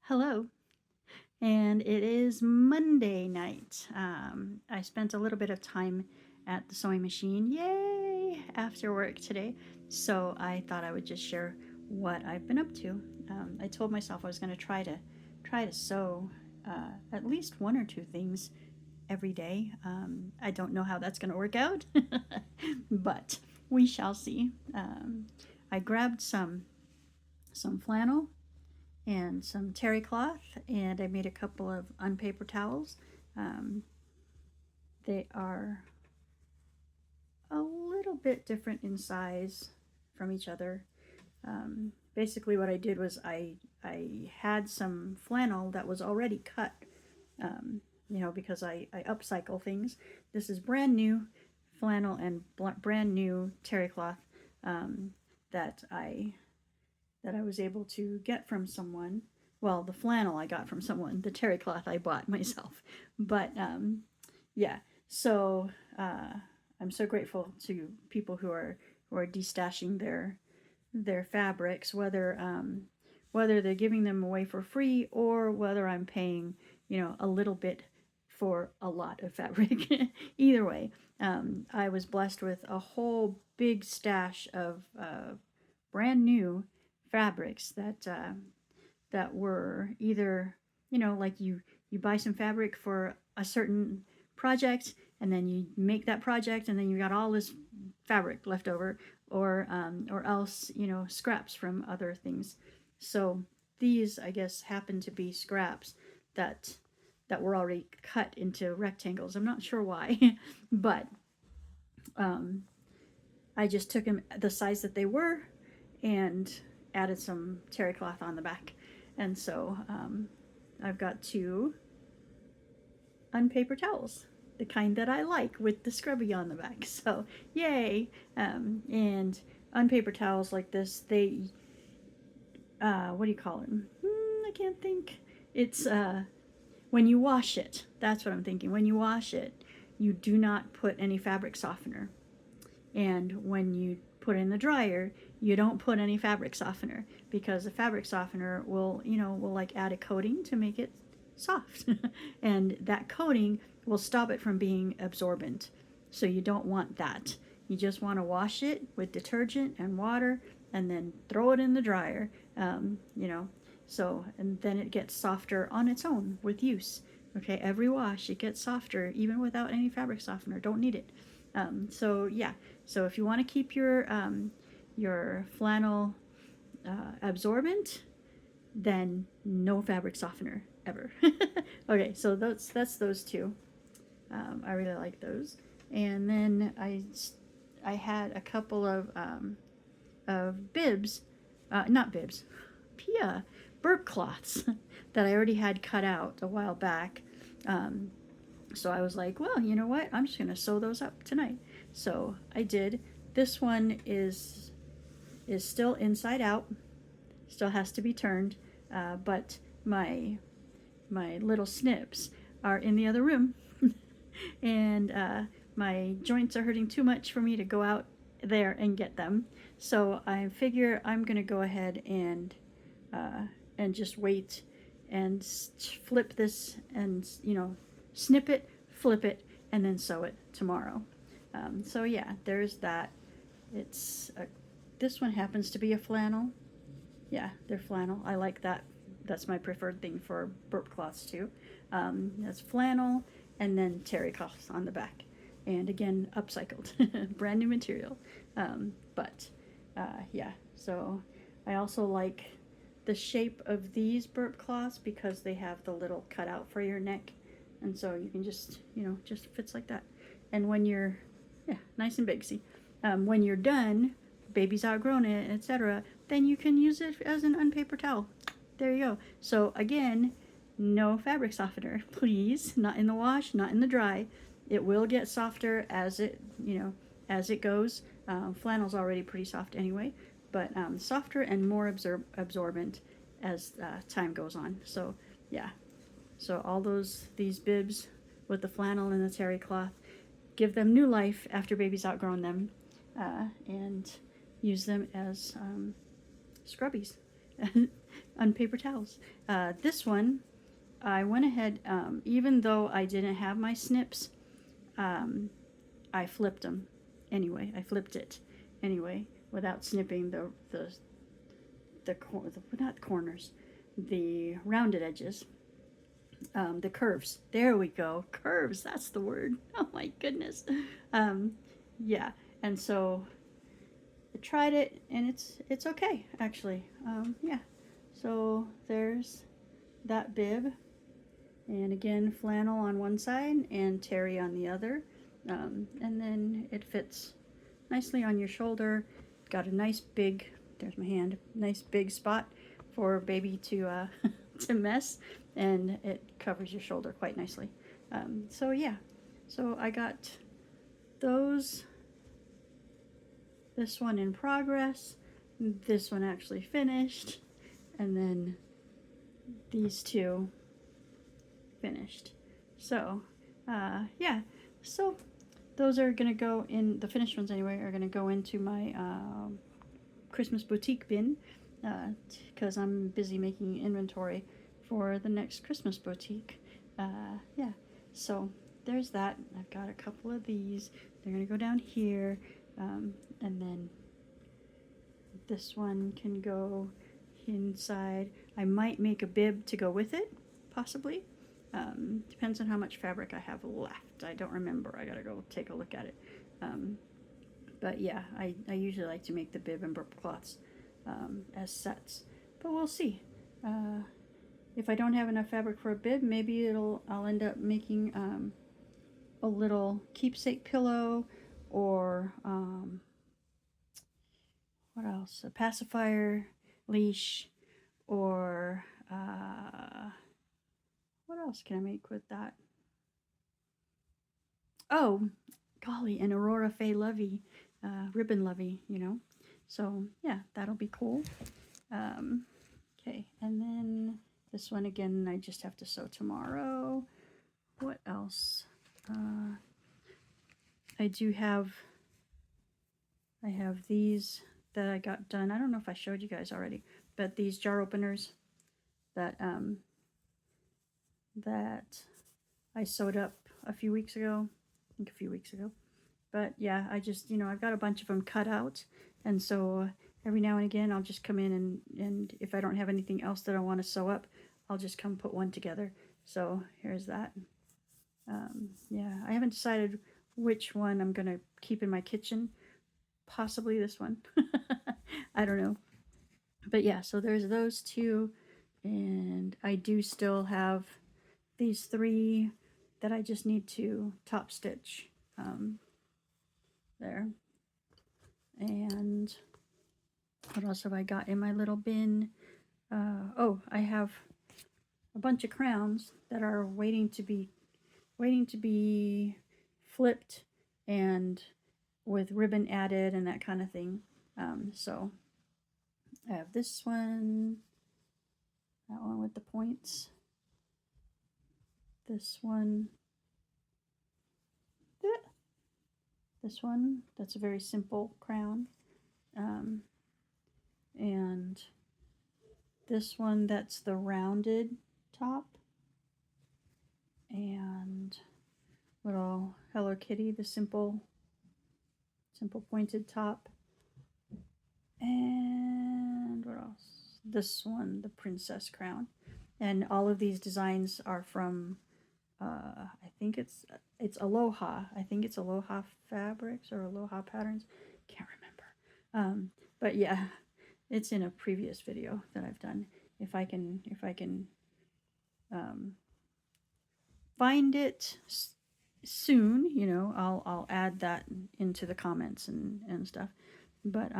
Hello, and it is Monday night. I spent a little bit of time at the sewing machine, yay, after work today. So I thought I would just share what I've been up to. I told myself I was going to try to sew at least one or two things every day. I don't know how that's going to work out, but we shall see. I grabbed some flannel and some terry cloth, and I made a couple of unpaper towels. Um, they are a little bit different in size from each other. Basically, what I did was I had some flannel that was already cut, because I upcycle things. This is brand new flannel and brand new terry cloth um, that I was able to get from someone. Well, the flannel I got from someone, the terry cloth I bought myself. But yeah, so I'm so grateful to people who are destashing their fabrics, whether they're giving them away for free or whether I'm paying a little bit for a lot of fabric. Either way, I was blessed with a whole big stash of brand new fabrics that were either like you buy some fabric for a certain project and then you make that project and then you got all this fabric left over, or else scraps from other things. So these, I guess, happen to be scraps that were already cut into rectangles. I'm not sure why, but um, I just took them the size that they were and added some terry cloth on the back. And so I've got two unpaper towels, the kind that I like with the scrubby on the back. So yay! And unpaper towels like this, they what do you call it? I can't think. It's when you wash it. That's what I'm thinking. When you wash it, you do not put any fabric softener. And when you put it in the dryer, you don't put any fabric softener, because the fabric softener will like add a coating to make it soft. And that coating will stop it from being absorbent. So you don't want that. You just want to wash it with detergent and water and then throw it in the dryer. So, and then it gets softer on its own with use. Okay, every wash it gets softer even without any fabric softener. Don't need it. So yeah, so if you want to keep your flannel absorbent, then no fabric softener ever. Okay, so that's those two. I really like those. And then I had a couple of bibs, not bibs, Pia burp cloths that I already had cut out a while back. So I was like, well, you know what? I'm just gonna sew those up tonight. So I did. This one is still inside out, still has to be turned, but my little snips are in the other room, and my joints are hurting too much for me to go out there and get them. So I figure I'm gonna go ahead and just wait and flip this and snip it, flip it, and then sew it tomorrow. So yeah, there's that. This one happens to be a flannel. Yeah, they're flannel. I like that. That's my preferred thing for burp cloths too. That's flannel and then terry cloth on the back. And again, upcycled, brand new material. But yeah, so I also like the shape of these burp cloths because they have the little cutout for your neck. And so you can just fits like that. And when you're, yeah, nice and big, see? When you're done, baby's outgrown it, etc., then you can use it as an unpaper towel. There you go. So again, no fabric softener, please. Not in the wash, not in the dry. It will get softer as it goes. Flannel's already pretty soft anyway, but softer and more absorbent as time goes on. So yeah. So all these bibs with the flannel and the terry cloth, give them new life after baby's outgrown them, and use them as scrubbies. on paper towels. This one, I went ahead, even though I didn't have my snips, um, I flipped them anyway. I flipped it anyway without snipping the not corners, the rounded edges, the curves. There we go, curves. That's the word. Oh my goodness. Um, yeah, and so I tried it, and it's okay actually. Yeah, so there's that bib, and again flannel on one side and terry on the other, and then it fits nicely on your shoulder. Got a nice big, there's my hand, nice big spot for baby to to mess, and it covers your shoulder quite nicely. So yeah, so I got those, this one in progress, this one actually finished, and then these two finished. So yeah, so those are gonna go in, the finished ones anyway, are gonna go into my Christmas boutique bin, because I'm busy making inventory for the next Christmas boutique. Yeah, so there's that. I've got a couple of these. They're gonna go down here, and then this one can go inside. I might make a bib to go with it, possibly. Depends on how much fabric I have left. I don't remember. I gotta go take a look at it. But yeah, I usually like to make the bib and burp cloths as sets. But we'll see. If I don't have enough fabric for a bib, maybe I'll end up making a little keepsake pillow, or what else? A pacifier leash, or what else can I make with that? Oh, golly, an Aurora Fay Lovey, ribbon lovey, you know. So yeah, that'll be cool. Okay, and then this one again, I just have to sew tomorrow. What else? I have these that I got done. I don't know if I showed you guys already, but these jar openers that that I sewed up a few weeks ago. I think a few weeks ago. But yeah, I just, I've got a bunch of them cut out, and so every now and again I'll just come in, and if I don't have anything else that I want to sew up, I'll just come put one together. So here's that. Yeah, I haven't decided which one I'm gonna keep in my kitchen. Possibly this one. I don't know. But yeah, so there's those two, and I do still have these three that I just need to top stitch there. And what else have I got in my little bin? Oh, I have a bunch of crowns that are waiting to be flipped and with ribbon added and that kind of thing. So I have this one, that one with the points, this one, this one, that's a very simple crown, and this one that's the rounded top, and little Hello Kitty, the simple pointed top, and what else? This one, the princess crown. And all of these designs are from I think it's Aloha. I think it's Aloha Fabrics or Aloha Patterns. Can't remember. But yeah, it's in a previous video that I've done. If I can find it soon, I'll add that into the comments and stuff. But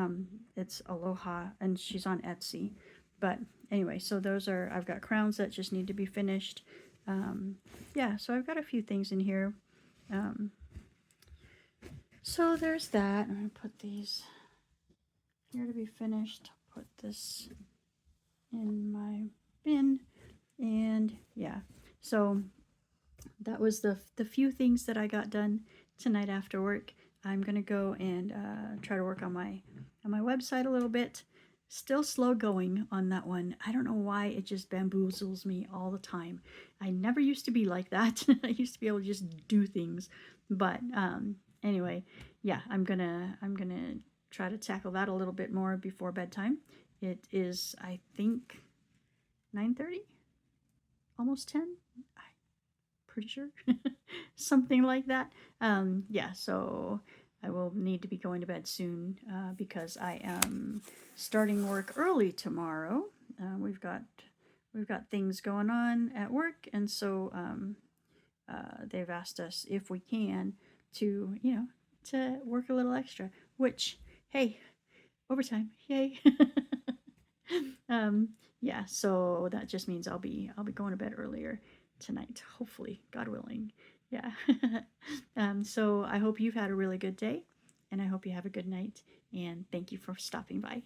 it's Aloha, and she's on Etsy. But anyway, so those are, I've got crowns that just need to be finished. Yeah, so I've got a few things in here. So there's that. I'm going to put these here to be finished. Put this in my bin. And yeah, so that was the few things that I got done tonight after work. I'm going to go and try to work on my website a little bit. Still slow going on that one. I don't know why it just bamboozles me all the time. I never used to be like that. I used to be able to just do things. But anyway, yeah, I'm gonna try to tackle that a little bit more before bedtime. It is, I think, 9:30, almost 10. I'm pretty sure, something like that. Yeah, so I will need to be going to bed soon because I am starting work early tomorrow. We've got things going on at work, and so they've asked us if we can to to work a little extra. Which, hey, overtime, yay! um, yeah, so that just means I'll be going to bed earlier tonight, hopefully, God willing. Yeah. So I hope you've had a really good day, and I hope you have a good night. And thank you for stopping by.